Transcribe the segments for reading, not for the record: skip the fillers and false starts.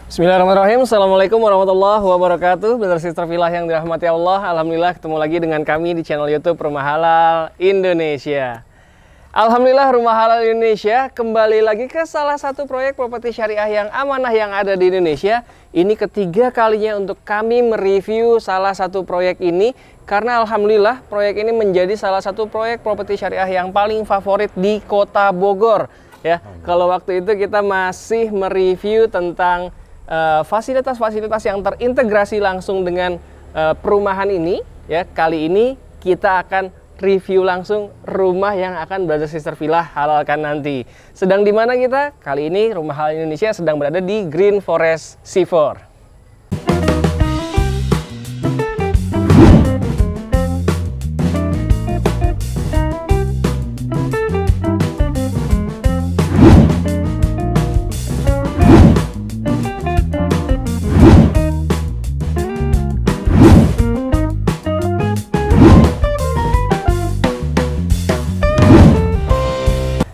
Bismillahirrahmanirrahim. Assalamualaikum warahmatullahi wabarakatuh. Brother Sister Villa yang dirahmati Allah, alhamdulillah ketemu lagi dengan kami di channel YouTube Rumah Halal Indonesia. Alhamdulillah Rumah Halal Indonesia kembali lagi ke salah satu proyek properti syariah yang amanah yang ada di Indonesia. Ini ketiga kalinya untuk kami mereview salah satu proyek ini, karena alhamdulillah proyek ini menjadi salah satu proyek properti syariah yang paling favorit di Kota Bogor. Ya, kalau waktu itu kita masih mereview tentang fasilitas-fasilitas yang terintegrasi langsung dengan perumahan ini, ya, kali ini kita akan review langsung rumah yang akan Brother Sister Villa halalkan nanti. Sedang di mana kita? Kali ini Rumah Halal Indonesia sedang berada di Green Forest C4.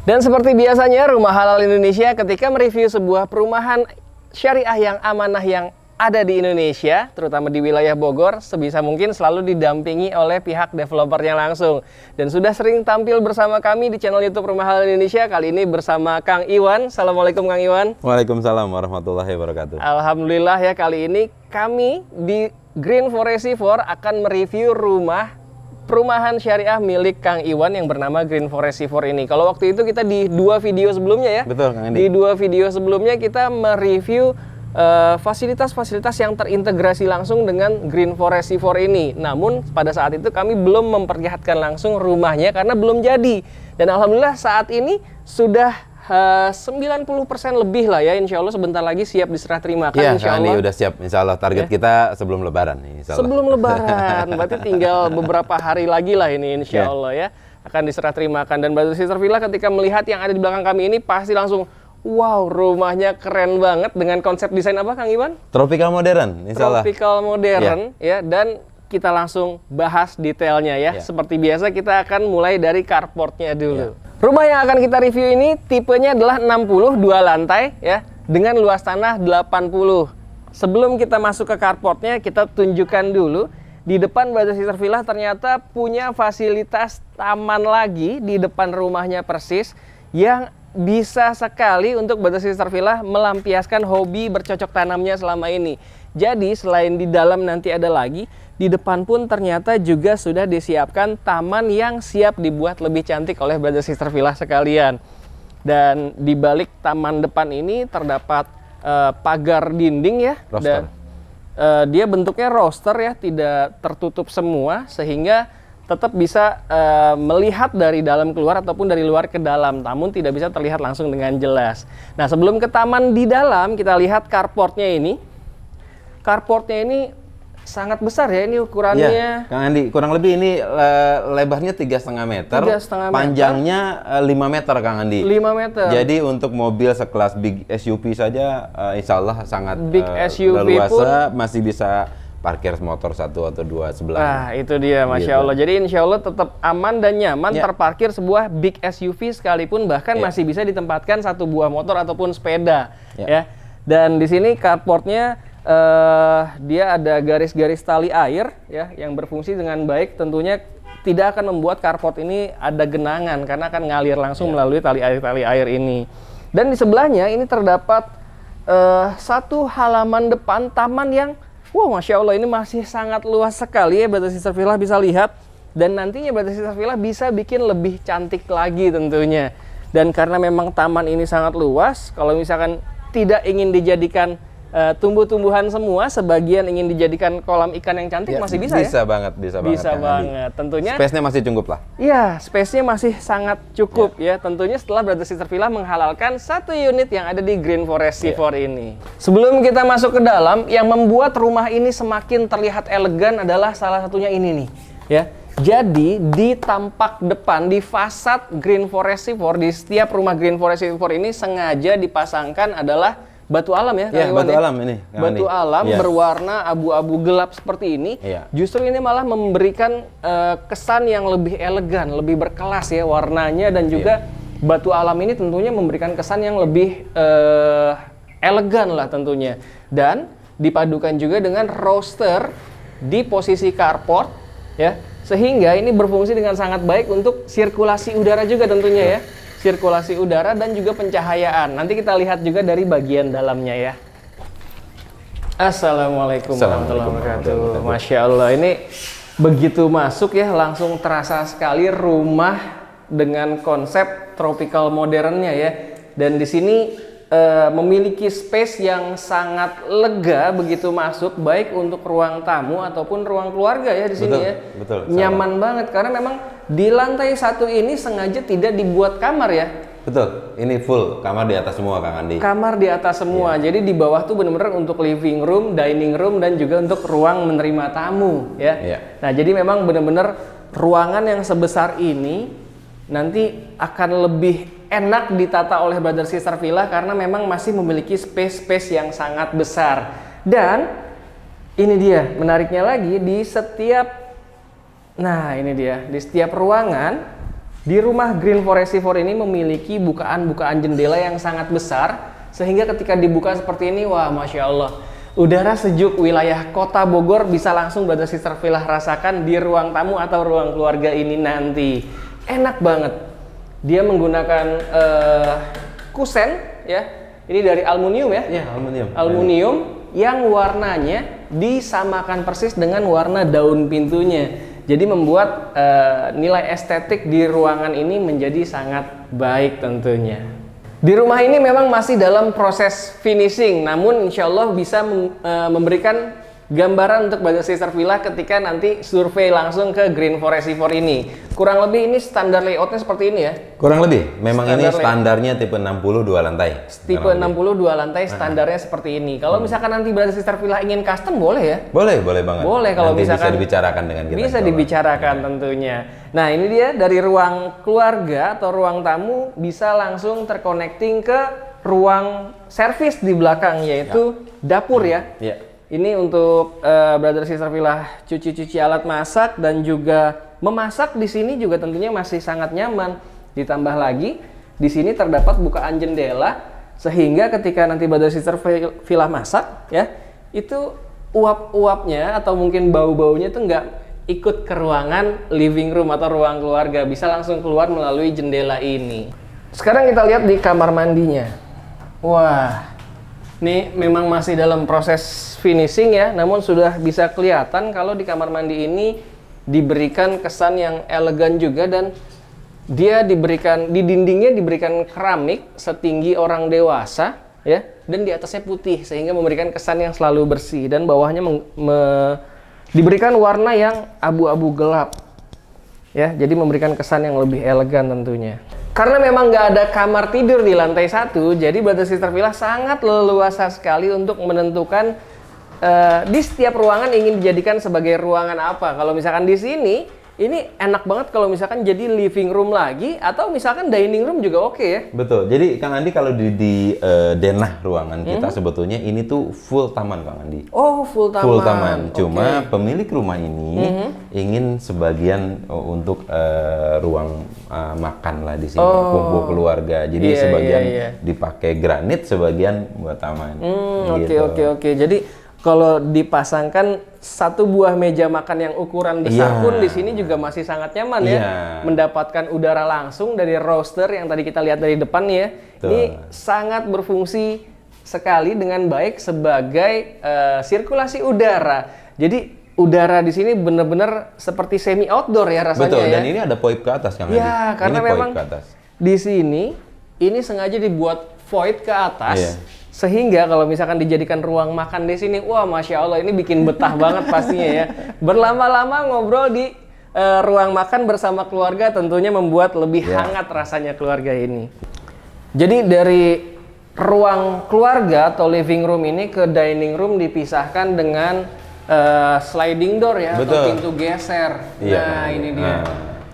Dan seperti biasanya Rumah Halal Indonesia ketika mereview sebuah perumahan syariah yang amanah yang ada di Indonesia, terutama di wilayah Bogor, sebisa mungkin selalu didampingi oleh pihak developernya langsung. Dan sudah sering tampil bersama kami di channel YouTube Rumah Halal Indonesia, kali ini bersama Kang Iwan. Assalamualaikum Kang Iwan. Waalaikumsalam warahmatullahi wabarakatuh. Alhamdulillah ya, kali ini kami di Green Forest C4 akan mereview perumahan syariah milik Kang Iwan yang bernama Green Forest C4 ini. Kalau waktu itu kita di dua video sebelumnya ya. Betul, Kang Andi. Di dua video sebelumnya kita mereview fasilitas-fasilitas yang terintegrasi langsung dengan Green Forest C4 ini. Namun pada saat itu kami belum memperlihatkan langsung rumahnya karena belum jadi. Dan alhamdulillah saat ini sudah 90% lebih lah ya, insya Allah sebentar lagi siap diserah terimakan. Iya, insya Kang Allah. Andi udah siap, insya Allah. Target kita sebelum Lebaran. Insya Allah. Sebelum Lebaran, berarti tinggal beberapa hari lagi lah ini, insya Allah ya, akan diserah terimakan. Dan Brother Sister Villa ketika melihat yang ada di belakang kami ini pasti langsung, wow, rumahnya keren banget dengan konsep desain apa Kang Iwan? Tropical modern, insya Allah. Tropical modern ya, dan kita langsung bahas detailnya ya. Seperti biasa kita akan mulai dari carportnya dulu. Rumah yang akan kita review ini tipenya adalah 62 lantai ya, dengan luas tanah 80. Sebelum kita masuk ke carportnya, kita tunjukkan dulu di depan Brother Sister Villa ternyata punya fasilitas taman lagi di depan rumahnya persis, yang bisa sekali untuk Brother Sister Villa melampiaskan hobi bercocok tanamnya selama ini. Jadi selain di dalam nanti ada lagi, di depan pun ternyata juga sudah disiapkan taman yang siap dibuat lebih cantik oleh Brother Sister Villa sekalian. Dan di balik taman depan ini terdapat pagar dinding ya. Dan dia bentuknya roster ya, tidak tertutup semua sehingga tetap bisa melihat dari dalam keluar ataupun dari luar ke dalam, namun tidak bisa terlihat langsung dengan jelas. Nah, sebelum ke taman di dalam, kita lihat carportnya ini. Carportnya ini sangat besar ya, ini ukurannya. Ya, Kang Andi, kurang lebih ini lebarnya 3,5 meter, panjangnya 5 meter Kang Andi. 5 meter. Jadi untuk mobil sekelas big SUV saja, insya Allah sangat big SUV leluasa, pun masih bisa parkir motor satu atau dua sebelah. Nah, itu dia, Masya Allah. Jadi insya Allah tetap aman dan nyaman terparkir sebuah big SUV sekalipun, bahkan masih bisa ditempatkan satu buah motor ataupun sepeda. Ya. Dan di sini carportnya dia ada garis-garis tali air ya, yang berfungsi dengan baik. Tentunya tidak akan membuat carport ini ada genangan karena akan ngalir langsung melalui tali air ini. Dan di sebelahnya ini terdapat satu halaman depan taman yang wow, Masya Allah, ini masih sangat luas sekali ya, Brother Sister Villa bisa lihat. Dan nantinya Brother Sister Villa bisa bikin lebih cantik lagi tentunya. Dan karena memang taman ini sangat luas, kalau misalkan tidak ingin dijadikan tumbuh-tumbuhan semua, sebagian ingin dijadikan kolam ikan yang cantik, masih bisa ya? Bisa banget. Bisa banget. Tentunya space-nya masih cukup lah. Iya, space-nya masih sangat cukup ya. Tentunya setelah Brother Sister Villa menghalalkan satu unit yang ada di Green Forest C4 ini. Sebelum kita masuk ke dalam, yang membuat rumah ini semakin terlihat elegan adalah salah satunya ini nih ya. Jadi di tampak depan, di fasad Green Forest C4, di setiap rumah Green Forest C4 ini sengaja dipasangkan adalah batu alam ya, batu alam ini. Batu alam berwarna abu-abu gelap seperti ini. Justru ini malah memberikan kesan yang lebih elegan, lebih berkelas ya warnanya, dan juga batu alam ini tentunya memberikan kesan yang lebih elegan lah tentunya. Dan dipadukan juga dengan roster di posisi carport ya, sehingga ini berfungsi dengan sangat baik untuk sirkulasi udara juga tentunya ya. Sirkulasi udara dan juga pencahayaan. Nanti kita lihat juga dari bagian dalamnya ya. Assalamualaikum warahmatullahi wabarakatuh. Masya Allah, ini begitu masuk ya langsung terasa sekali rumah dengan konsep tropical modernnya ya. Dan di sini memiliki space yang sangat lega begitu masuk, baik untuk ruang tamu ataupun ruang keluarga ya di sini ya. Betul. Nyaman banget karena memang di lantai 1 ini sengaja tidak dibuat kamar ya. Betul, ini full kamar di atas semua Kang Andi. Kamar di atas semua, jadi di bawah tuh bener-bener untuk living room, dining room, dan juga untuk ruang menerima tamu ya. Nah jadi memang bener-bener ruangan yang sebesar ini nanti akan lebih enak ditata oleh Brother Sister Villa karena memang masih memiliki space yang sangat besar. Dan ini dia menariknya lagi, di setiap ruangan di rumah Green Forestifor ini memiliki bukaan-bukaan jendela yang sangat besar, sehingga ketika dibuka seperti ini, wah Masya Allah, udara sejuk wilayah kota Bogor bisa langsung Brother Sister Villa rasakan di ruang tamu atau ruang keluarga ini nanti. Enak banget. Dia menggunakan kusen ya, ini dari aluminium ya. Iya, Aluminium yang warnanya disamakan persis dengan warna daun pintunya. Jadi membuat nilai estetik di ruangan ini menjadi sangat baik tentunya. Di rumah ini memang masih dalam proses finishing, namun insya Allah bisa memberikan gambaran untuk Brother Sister Villa ketika nanti survei langsung ke Green Forestifor ini. Kurang lebih ini standar layoutnya seperti ini ya? Kurang lebih, memang standar ini standarnya tipe 60 2 lantai. Tipe 60 2 lantai standarnya seperti ini. Kalau misalkan nanti Brother Sister Villa ingin custom boleh ya? Boleh banget. Boleh kalau nanti misalkan bisa dibicarakan dengan kita. Bisa dibicarakan tentunya. Nah ini dia dari ruang keluarga atau ruang tamu bisa langsung terconnecting ke ruang servis di belakang, yaitu dapur ya. Ini untuk Brother Sister Villa cuci alat masak dan juga memasak di sini juga tentunya masih sangat nyaman. Ditambah lagi di sini terdapat bukaan jendela sehingga ketika nanti Brother Sister Villa masak ya, itu uap-uapnya atau mungkin bau-baunya tuh nggak ikut ke ruangan living room atau ruang keluarga, bisa langsung keluar melalui jendela ini. Sekarang kita lihat di kamar mandinya. Wah, ini memang masih dalam proses finishing ya, namun sudah bisa kelihatan kalau di kamar mandi ini diberikan kesan yang elegan juga, dan dia diberikan di dindingnya diberikan keramik setinggi orang dewasa ya, dan di atasnya putih sehingga memberikan kesan yang selalu bersih, dan bawahnya diberikan warna yang abu-abu gelap ya, jadi memberikan kesan yang lebih elegan tentunya. Karena memang nggak ada kamar tidur di lantai 1, jadi Brother Sister Villa sangat leluasa sekali untuk menentukan di setiap ruangan ingin dijadikan sebagai ruangan apa. Kalau misalkan di sini, ini enak banget kalau misalkan jadi living room lagi, atau misalkan dining room juga oke ya. Betul, jadi Kang Andi kalau di denah ruangan kita sebetulnya ini tuh full taman Kang Andi. Oh, full taman. Full taman, cuma pemilik rumah ini ingin sebagian untuk ruang makan lah di sini, kumpul keluarga. Jadi sebagian dipakai granit, sebagian buat taman. Oke. Jadi kalau dipasangkan satu buah meja makan yang ukuran besar pun di sini juga masih sangat nyaman ya. Mendapatkan udara langsung dari roaster yang tadi kita lihat dari depan ya. Ini sangat berfungsi sekali dengan baik sebagai sirkulasi udara. Jadi udara di sini benar-benar seperti semi outdoor ya rasanya. Betul, ya. Dan ini ada void ke atas Kang Andi. Ya, karena memang di sini ini sengaja dibuat void ke atas. Sehingga kalau misalkan dijadikan ruang makan di sini, wah Masya Allah, ini bikin betah banget pastinya ya. Berlama-lama ngobrol di ruang makan bersama keluarga tentunya membuat lebih hangat rasanya keluarga ini. Jadi dari ruang keluarga atau living room ini ke dining room dipisahkan dengan sliding door ya, atau pintu geser. Nah ini dia.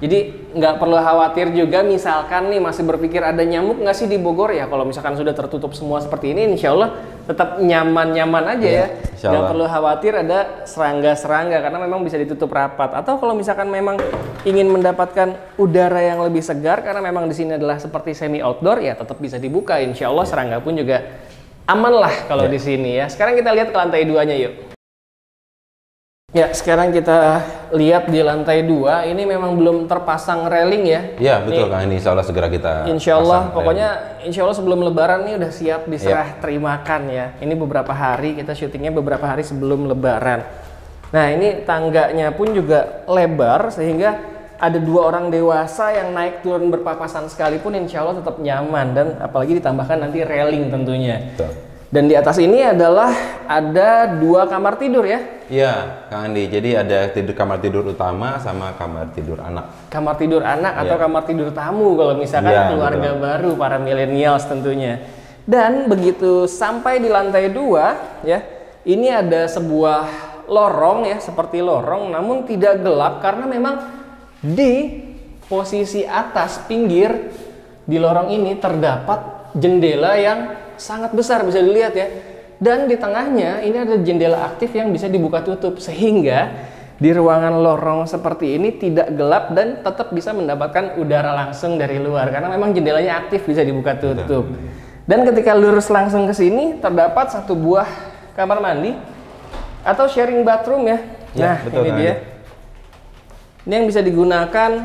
Jadi nggak perlu khawatir juga misalkan nih masih berpikir ada nyamuk nggak sih di Bogor ya, kalau misalkan sudah tertutup semua seperti ini, insya Allah tetap nyaman-nyaman aja ya. Nggak perlu khawatir ada serangga-serangga karena memang bisa ditutup rapat. Atau kalau misalkan memang ingin mendapatkan udara yang lebih segar karena memang di sini adalah seperti semi outdoor ya, tetap bisa dibuka. Insya Allah serangga pun juga aman lah kalau di sini ya. Sekarang kita lihat ke lantai 2-nya yuk. Ya, sekarang kita lihat di lantai 2, ini memang belum terpasang railing ya. Iya, betul Kang. Ini insya Allah segera kita insya Allah, pokoknya insya Allah sebelum lebaran nih udah siap diserah terimakan ya. Ini beberapa hari, kita syutingnya beberapa hari sebelum lebaran. Nah, ini tangganya pun juga lebar sehingga ada 2 orang dewasa yang naik turun berpapasan sekalipun insya Allah tetap nyaman. Dan apalagi ditambahkan nanti railing tentunya. Betul. Dan di atas ini adalah ada 2 kamar tidur ya? Iya, Kang Andi. Jadi ada kamar tidur utama sama kamar tidur anak. Kamar tidur anak atau kamar tidur tamu kalau misalkan keluarga baru, para millennials tentunya. Dan begitu sampai di lantai 2 ya, ini ada sebuah lorong ya, seperti lorong namun tidak gelap karena memang di posisi atas pinggir di lorong ini terdapat jendela yang sangat besar, bisa dilihat ya. Dan di tengahnya ini ada jendela aktif yang bisa dibuka tutup sehingga di ruangan lorong seperti ini tidak gelap dan tetap bisa mendapatkan udara langsung dari luar karena memang jendelanya aktif, bisa dibuka tutup. Dan ketika lurus langsung ke sini terdapat 1 buah kamar mandi atau sharing bathroom ya. Nah, betul, ini dia. Ini yang bisa digunakan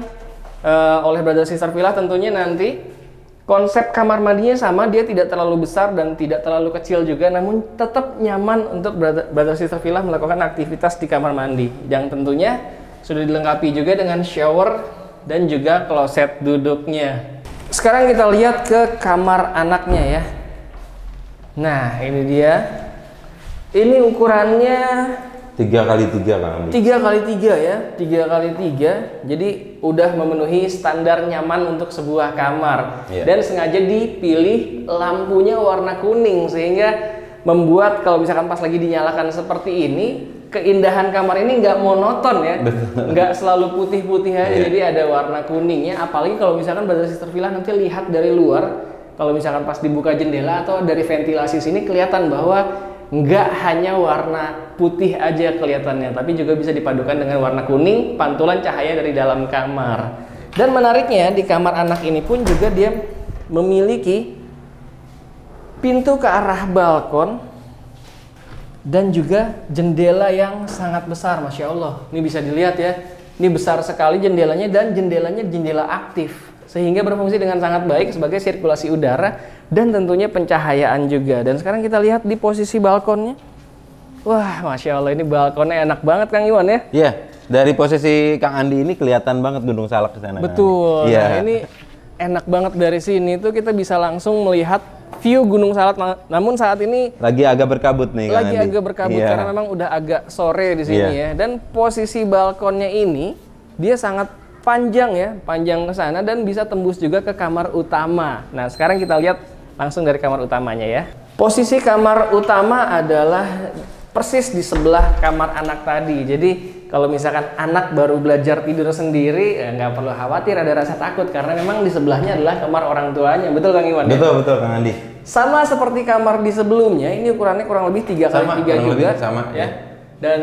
oleh brother sister villa tentunya nanti. Konsep kamar mandinya sama, dia tidak terlalu besar dan tidak terlalu kecil juga, namun tetap nyaman untuk brother sister villa melakukan aktivitas di kamar mandi. Yang tentunya sudah dilengkapi juga dengan shower dan juga kloset duduknya. Sekarang kita lihat ke kamar anaknya ya. Nah, ini dia. Ini ukurannya 3x3 Kang. 3x3 ya, 3x3. Jadi udah memenuhi standar nyaman untuk sebuah kamar. Dan sengaja dipilih lampunya warna kuning sehingga membuat kalau misalkan pas lagi dinyalakan seperti ini, keindahan kamar ini nggak monoton ya, nggak selalu putih-putih aja. Jadi ada warna kuningnya. Apalagi kalau misalkan brother sister villa nanti lihat dari luar, kalau misalkan pas dibuka jendela atau dari ventilasi sini kelihatan bahwa nggak hanya warna putih aja kelihatannya, tapi juga bisa dipadukan dengan warna kuning, pantulan cahaya dari dalam kamar. Dan menariknya di kamar anak ini pun juga dia memiliki pintu ke arah balkon dan juga jendela yang sangat besar, Masya Allah. Ini bisa dilihat ya, ini besar sekali jendelanya dan jendelanya jendela aktif sehingga berfungsi dengan sangat baik sebagai sirkulasi udara dan tentunya pencahayaan juga. Dan sekarang kita lihat di posisi balkonnya. Wah, Masya Allah, ini balkonnya enak banget Kang Iwan ya. Iya, dari posisi Kang Andi ini kelihatan banget Gunung Salak ke sana. Betul. Nah, ini enak banget dari sini tuh kita bisa langsung melihat view Gunung Salak. Namun saat ini lagi agak berkabut nih Kang Andi. Lagi agak berkabut karena memang udah agak sore di sini ya. Dan posisi balkonnya ini dia sangat panjang ya, panjang ke sana dan bisa tembus juga ke kamar utama. Nah, sekarang kita lihat langsung dari kamar utamanya ya. Posisi kamar utama adalah persis di sebelah kamar anak tadi. Jadi kalau misalkan anak baru belajar tidur sendiri, nggak perlu khawatir ada rasa takut karena memang di sebelahnya adalah kamar orang tuanya. Betul Kang Iwan? Betul, betul Kang Andi. Sama seperti kamar di sebelumnya, ini ukurannya kurang lebih 3x3 juga. Sama ya. Dan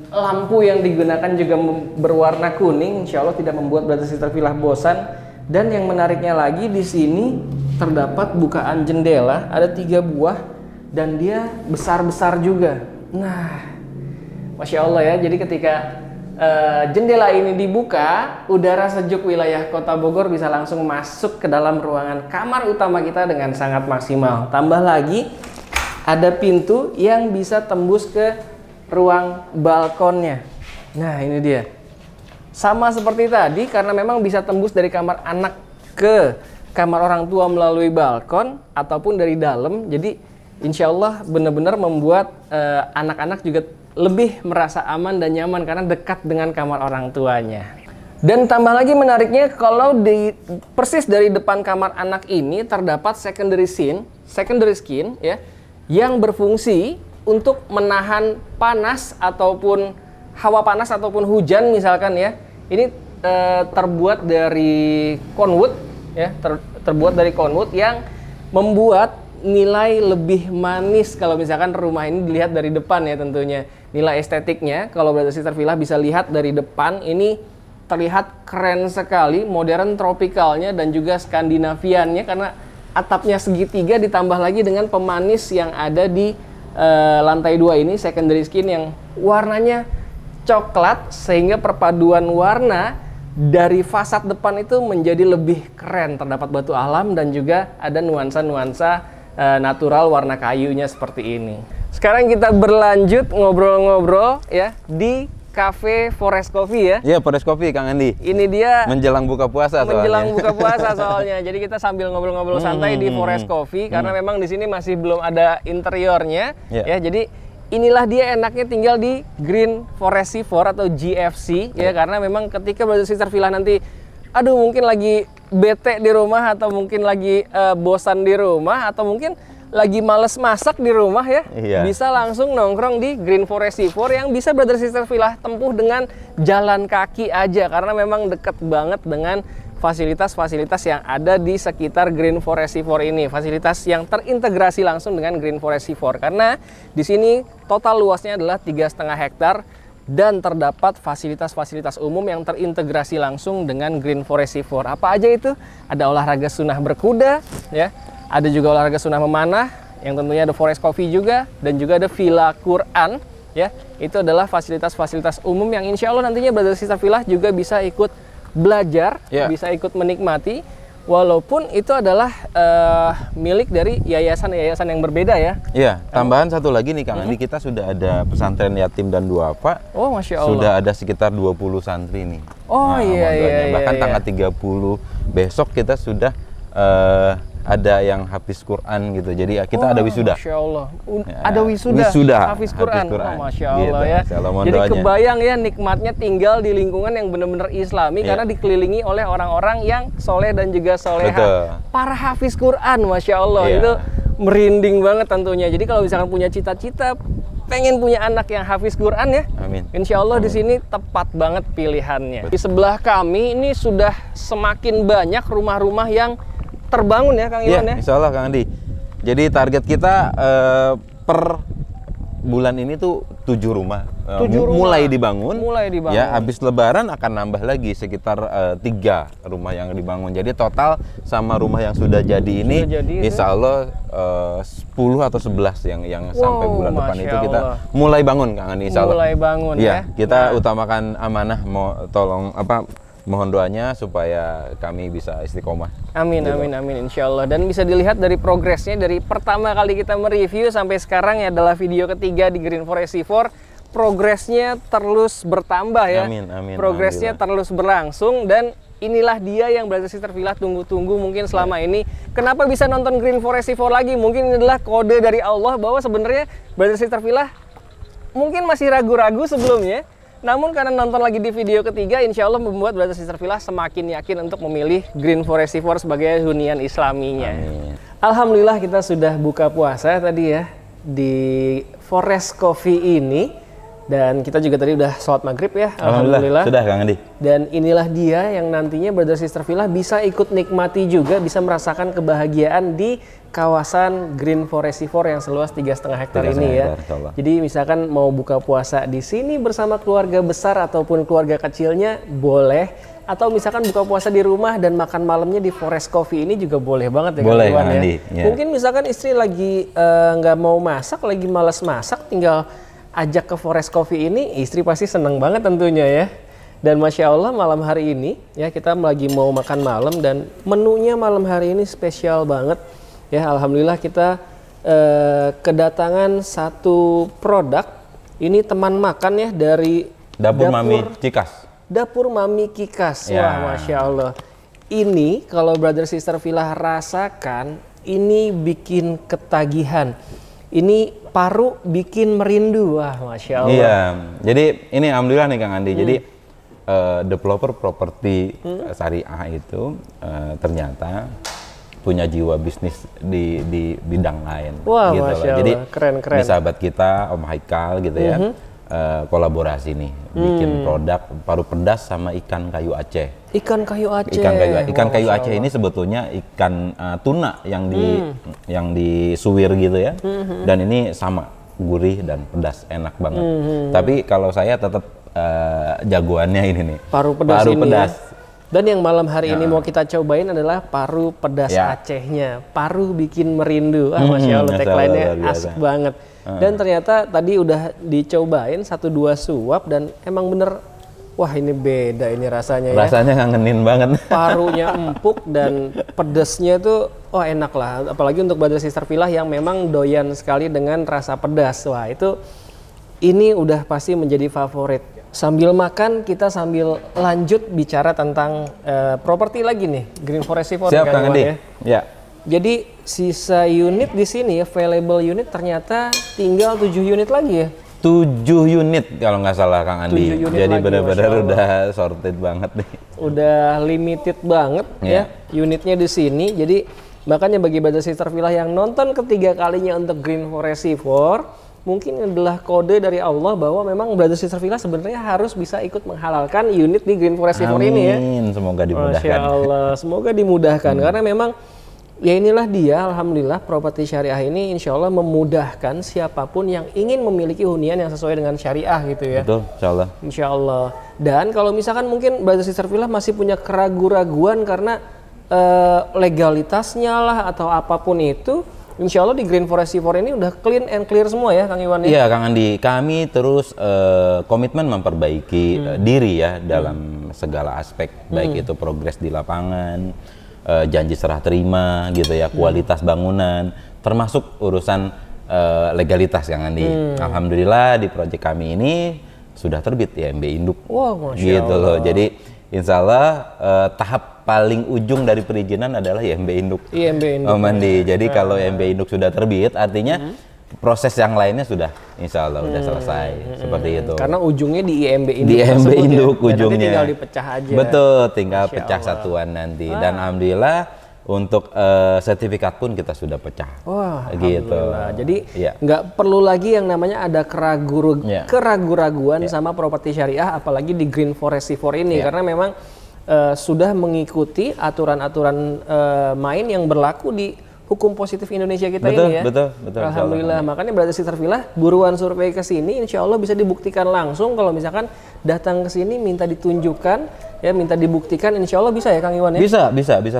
lampu yang digunakan juga berwarna kuning, insya Allah tidak membuat brother sister villa bosan. Dan yang menariknya lagi di sini terdapat bukaan jendela, ada 3 buah dan dia besar-besar juga. Nah, Masya Allah ya, jadi ketika jendela ini dibuka, udara sejuk wilayah Kota Bogor bisa langsung masuk ke dalam ruangan kamar utama kita dengan sangat maksimal. Tambah lagi, ada pintu yang bisa tembus ke ruang balkonnya. Nah, ini dia. Sama seperti tadi, karena memang bisa tembus dari kamar anak ke kamar orang tua melalui balkon ataupun dari dalam. Jadi insya Allah benar-benar membuat anak-anak juga lebih merasa aman dan nyaman karena dekat dengan kamar orang tuanya. Dan tambah lagi menariknya, kalau di persis dari depan kamar anak ini terdapat secondary skin ya, yang berfungsi untuk menahan panas ataupun hawa panas ataupun hujan misalkan ya. Ini terbuat dari conwood ya, terbuat dari conwood yang membuat nilai lebih manis kalau misalkan rumah ini dilihat dari depan ya tentunya. Nilai estetiknya kalau brother sister villa bisa lihat dari depan ini terlihat keren sekali, modern tropikalnya dan juga skandinaviannya karena atapnya segitiga ditambah lagi dengan pemanis yang ada di lantai 2 ini, secondary skin yang warnanya coklat, sehingga perpaduan warna dari fasad depan itu menjadi lebih keren. Terdapat batu alam dan juga ada nuansa-nuansa natural warna kayunya seperti ini. Sekarang kita berlanjut ngobrol-ngobrol ya di Cafe Forest Coffee ya. Iya, Forest Coffee Kang Andi. Ini dia menjelang buka puasa soalnya. Menjelang buka puasa soalnya. Jadi kita sambil ngobrol-ngobrol santai di Forest Coffee karena memang di sini masih belum ada interiornya ya. Jadi inilah dia enaknya tinggal di Green Forest C4 atau GFC ya, karena memang ketika Brother Sister Villa nanti mungkin lagi bete di rumah, atau mungkin lagi bosan di rumah, atau mungkin lagi males masak di rumah ya, bisa langsung nongkrong di Green Forest C4 yang bisa Brother Sister Villa tempuh dengan jalan kaki aja, karena memang deket banget dengan fasilitas-fasilitas yang ada di sekitar Green Forest C4 ini. Fasilitas yang terintegrasi langsung dengan Green Forest C4, karena di sini total luasnya adalah 3,5 hektar dan terdapat fasilitas-fasilitas umum yang terintegrasi langsung dengan Green Forest C4. Apa aja itu? Ada olahraga sunnah berkuda ya. Ada juga olahraga sunnah memanah, yang tentunya ada Forest Coffee juga, dan juga ada Villa Quran ya. Itu adalah fasilitas-fasilitas umum yang insya Allah nantinya Brother Sister Villa juga bisa ikut belajar, bisa ikut menikmati, walaupun itu adalah milik dari yayasan-yayasan yang berbeda ya. Iya, tambahan satu lagi nih Kang Andi, kita sudah ada pesantren yatim dan duafa. Oh, Masya Allah. Sudah ada sekitar 20 santri nih. Oh iya. Bahkan tanggal 30 besok kita sudah ada yang hafiz Quran gitu. Jadi kita ada wisuda. Masya Allah. Ada wisuda. Hafiz Quran. Masya Allah gitu, ya. Jadi kebayang ya nikmatnya tinggal di lingkungan yang benar-benar Islami karena dikelilingi oleh orang-orang yang soleh dan juga soleha. Para hafiz Quran, Masya Allah. Itu merinding banget tentunya. Jadi kalau misalkan punya cita-cita pengen punya anak yang hafiz Quran ya, insya Allah di sini tepat banget pilihannya. Di sebelah kami ini sudah semakin banyak rumah-rumah yang terbangun ya Kang Iwan ya? Insya Allah Kang Andi. Jadi target kita per bulan ini tuh 7 rumah, mulai dibangun. Ya, habis Lebaran akan nambah lagi sekitar 3 rumah yang dibangun. Jadi total sama rumah yang sudah jadi ini, insya Allah 10 atau 11 yang sampai bulan depan itu kita mulai bangun Kang Andi. Insya Allah. Mulai bangun ya. Kita utamakan amanah, mohon doanya supaya kami bisa istiqomah. Amin, gitu. amin, insya Allah. Dan bisa dilihat dari progresnya, dari pertama kali kita mereview sampai sekarang ya adalah video ketiga di Green Forest C4. Progresnya terus bertambah ya. Amin. Progresnya terus berlangsung, dan inilah dia yang Brother Sister Villa tunggu-tunggu mungkin selama ini. Kenapa bisa nonton Green Forest C4 lagi? Mungkin ini adalah kode dari Allah bahwa sebenarnya Brother Sister Villa mungkin masih ragu-ragu sebelumnya. Namun karena nonton lagi di video ketiga, insya Allah membuat Brother Sister Villa semakin yakin untuk memilih Green Forest C4 sebagai hunian islaminya. Amin. Alhamdulillah kita sudah buka puasa tadi ya di Forest Coffee ini. Dan kita juga tadi udah sholat maghrib ya. Alhamdulillah. Sudah Kang Andi. Dan inilah dia yang nantinya Brother Sister Villa bisa ikut nikmati juga, bisa merasakan kebahagiaan di kawasan Green Forest C4 yang seluas 3,5 hektar ini ya. Jadi misalkan mau buka puasa di sini bersama keluarga besar ataupun keluarga kecilnya boleh, atau misalkan buka puasa di rumah dan makan malamnya di Forest Coffee ini juga boleh banget ya. Boleh Kang Andi. Ya. Mungkin misalkan istri lagi nggak mau masak, lagi malas masak, tinggal ajak ke Forest Coffee ini, istri pasti seneng banget tentunya ya. Dan Masya Allah malam hari ini ya kita lagi mau makan malam, dan menunya malam hari ini spesial banget. Ya, alhamdulillah kita kedatangan satu produk. Ini teman makan ya dari Dapur Mami Kikas. Dapur Mami Kikas. Ya. Wah, Masya Allah. Ini kalau Brother Sister Villa rasakan, ini bikin ketagihan. Ini paru bikin merindu. Wah, Masya Allah. Iya. Jadi ini alhamdulillah nih Kang Andi. Jadi developer properti syariah itu ternyata punya jiwa bisnis di bidang lain. Wah, gitu Masya Allah. Jadi keren. Ini sahabat kita Om Haikal gitu ya, kolaborasi nih bikin produk paru pedas sama ikan kayu Aceh. Ikan kayu Aceh. Ikan kayu Aceh ini sebetulnya ikan tuna yang disuwir gitu ya. Dan ini sama gurih dan pedas, enak banget. Tapi kalau saya tetap jagoannya ini nih. Paru pedas. Dan yang malam hari ini mau kita cobain adalah paru pedas Acehnya. Paru bikin merindu. Masya Allah, tagline-nya asik banget. Dan ternyata tadi udah dicobain 1-2 suap dan emang bener, wah ini beda ini rasanya ya. Rasanya ngangenin banget. Parunya empuk dan pedesnya tuh, wah enak lah. Apalagi untuk Brother Sister Villa yang memang doyan sekali dengan rasa pedas. Wah itu, ini udah pasti menjadi favorit. Sambil makan, kita sambil lanjut bicara tentang properti lagi nih, Green Forest Seaford. Siap, Kang Andi. Ya. Jadi sisa unit di sini, available unit ternyata tinggal 7 unit lagi ya. 7 unit kalau nggak salah, Kang Andi. Jadi benar-benar udah sorted banget nih. Udah limited banget ya unitnya di sini. Jadi makanya bagi Brother Sister Villa yang nonton ketiga kalinya untuk Green Forest Seaford, mungkin adalah kode dari Allah bahwa memang Brother Sister Villa sebenarnya harus bisa ikut menghalalkan unit di Green Forest Seaford ini ya. Amin, semoga dimudahkan. Masya Allah, semoga dimudahkan karena memang ya inilah dia, alhamdulillah properti syariah ini insya Allah memudahkan siapapun yang ingin memiliki hunian yang sesuai dengan syariah gitu ya. Betul, insya Allah. Insya Allah. Dan kalau misalkan mungkin Brother Sister Villa masih punya keraguan-raguan karena legalitasnya lah atau apapun itu, insya Allah di Green Forest Seaford ini udah clean and clear semua ya Kang Iwan? Iya Kang Andi, kami terus komitmen memperbaiki diri ya dalam segala aspek, baik itu progres di lapangan, janji serah terima gitu ya, kualitas bangunan, termasuk urusan legalitas Kang Andi. Alhamdulillah di proyek kami ini sudah terbit IMB Induk. Wow, Masya gitu Allah. loh. Jadi insya Allah tahap paling ujung dari perizinan adalah IMB Induk. IMB Induk. Om Andi. Jadi kalau IMB Induk sudah terbit, artinya proses yang lainnya sudah insya Allah udah selesai. Seperti itu. Karena ujungnya di IMB Induk. Di IMB Induk ya? ujungnya. Nanti tinggal dipecah aja. Betul, tinggal Masya pecah Allah. satuan nanti. Dan alhamdulillah untuk sertifikat pun kita sudah pecah. Wah, gitu. alhamdulillah. Jadi nggak perlu lagi yang namanya ada keraguan-raguan sama properti syariah, apalagi di Green Forest Seaford ini, karena memang sudah mengikuti aturan-aturan main yang berlaku di hukum positif Indonesia kita ini ya. Betul. Alhamdulillah. Makanya Brother Sister Villa buruan survei ke sini, insya Allah bisa dibuktikan langsung. Kalau misalkan datang ke sini minta ditunjukkan, ya minta dibuktikan, insya Allah bisa ya Kang Iwan ya? Bisa,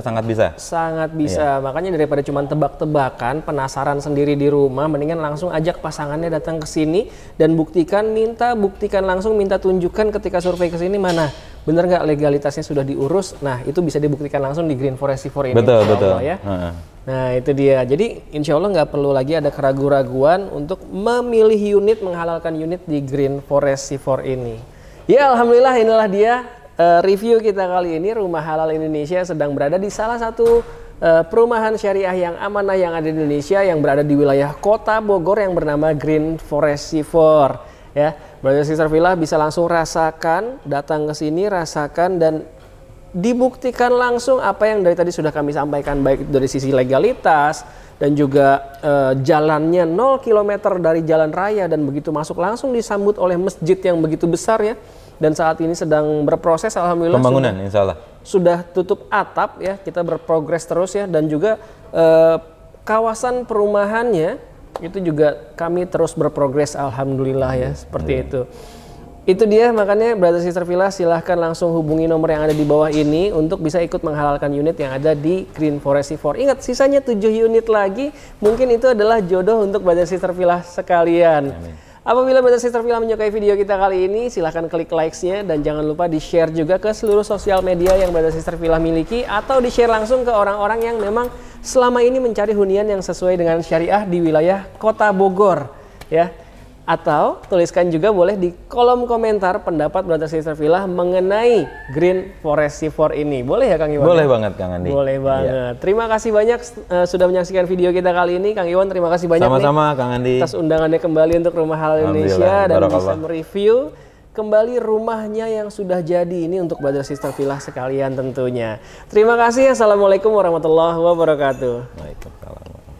sangat bisa. Sangat bisa. Makanya daripada cuma tebak-tebakan, penasaran sendiri di rumah, mendingan langsung ajak pasangannya datang ke sini dan buktikan langsung, minta tunjukkan ketika survei ke sini mana bener nggak legalitasnya sudah diurus. Nah itu bisa dibuktikan langsung di Green Forest Seaford ini. Betul. Ya. Nah itu dia. Jadi insya Allah nggak perlu lagi ada keraguan-raguan untuk memilih unit, menghalalkan unit di Green Forest Seaford ini. Ya alhamdulillah, inilah dia review kita kali ini. Rumah Halal Indonesia sedang berada di salah satu perumahan syariah yang amanah yang ada di Indonesia, yang berada di wilayah Kota Bogor yang bernama Green Forest Seaford. Ya, Brother Sister Villa bisa langsung rasakan, datang ke sini rasakan dan dibuktikan langsung apa yang dari tadi sudah kami sampaikan, baik dari sisi legalitas dan juga jalannya 0 km dari jalan raya dan begitu masuk langsung disambut oleh masjid yang begitu besar ya. Dan saat ini sedang berproses, alhamdulillah pembangunan insya Allah sudah tutup atap ya, kita berprogres terus ya, dan juga kawasan perumahannya itu juga kami terus berprogres, alhamdulillah ya, seperti itu. Itu dia, makanya Brother Sister Villa silahkan langsung hubungi nomor yang ada di bawah ini untuk bisa ikut menghalalkan unit yang ada di Green Forest Seaford. Ingat, sisanya 7 unit lagi, mungkin itu adalah jodoh untuk Brother Sister Villa sekalian. Amin. Apabila Brother Sister Villa menyukai video kita kali ini, silahkan klik likes-nya dan jangan lupa di-share juga ke seluruh sosial media yang Brother Sister Villa miliki, atau di-share langsung ke orang-orang yang memang selama ini mencari hunian yang sesuai dengan syariah di wilayah Kota Bogor ya. Atau tuliskan juga boleh di kolom komentar pendapat Brother Sister Villa mengenai Green Forest Seaford ini. Boleh ya Kang Iwan? Boleh banget Kang Andi. Boleh banget. Terima kasih banyak sudah menyaksikan video kita kali ini. Kang Iwan, terima kasih banyak sama-sama Kang Andi atas undangannya kembali untuk Rumah Halal Indonesia dan bisa mereview kembali rumahnya yang sudah jadi ini untuk Brother Sister Villa sekalian tentunya. Terima kasih. Assalamualaikum warahmatullahi wabarakatuh. Waalaikumsalam.